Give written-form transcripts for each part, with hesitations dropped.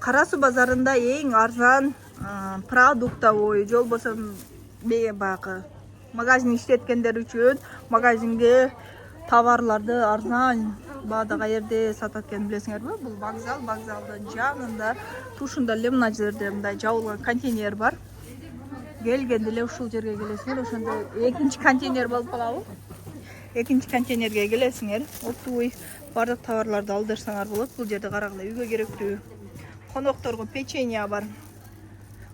Кара Суу базарында эң арзан продуктовый же болбосо баягы магазин иштеткендер үчүн магазинге товарларды арзан баада каерде сатат экенин билесиңерби? Бул вокзалдын жанында тушунда эле мына жерде мындай жабылган контейнер бар. Келгенде эле ушул жерге келесиңер, ошондо экинчи контейнер болуп калабы? Экинчи контейнерге келесиңер, оптовый бардык товарларды алдырсаңар болот. Бул жерде карагыла, үйгө керектүү конокторго печенье бар.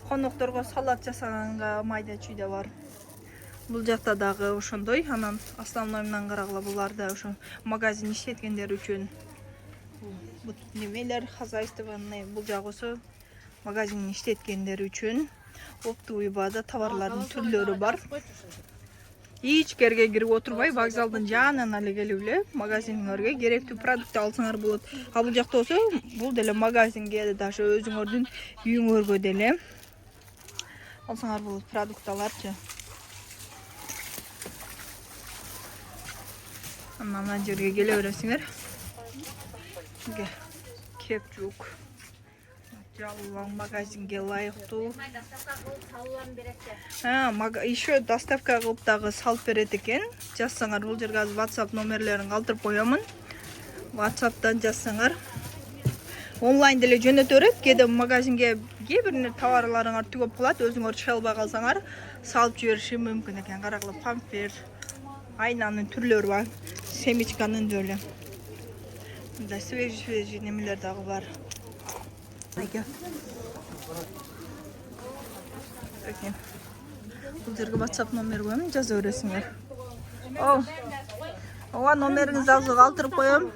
Конокторго салат жасаганга майда чүйдө бар. Бул жакта дагы ошондой. Анан основнойунан карагыла, буларда ошо магазин иштеткендер үчүн бул немелер хозяйственный, бул жагысы магазин иштеткендер үчүн оптовый баада товарлардын түрлөрү бар. Ичкерге кирип отурбай, вокзалдын жанына эле келип эле магазиниңерге керектүү продукт алсаңар болот. А бул жакта болсо, бул деле магазинге даже өзүңөрдүн үйүңөргө деле алсаңар болот продукталарчы. Мына жерге келе бересиңер. Кепчук жабылган магазинге ылайыктуу. Еще доставка кылып дагы салып берет экен. Жазсаңар, бул жерге азыр WhatsApp номерлерин калтырып коёмун. WhatsApp'тан жазсаңар онлайн деле жөнөтө берет. Кээде магазинге кээ бир товарларыңар түгөп калат, өзүңөр чыга албай калсаңар салып жибериши мүмкүн экен. Карагыла, пампер, айнанын түрлөрү бар. Семечканын деле. Мындай свежий немелер дагы бар. Бул жерге WhatsApp номер коем, жаза бересиңер. Ооба, номериңизди азыр калтырып коем.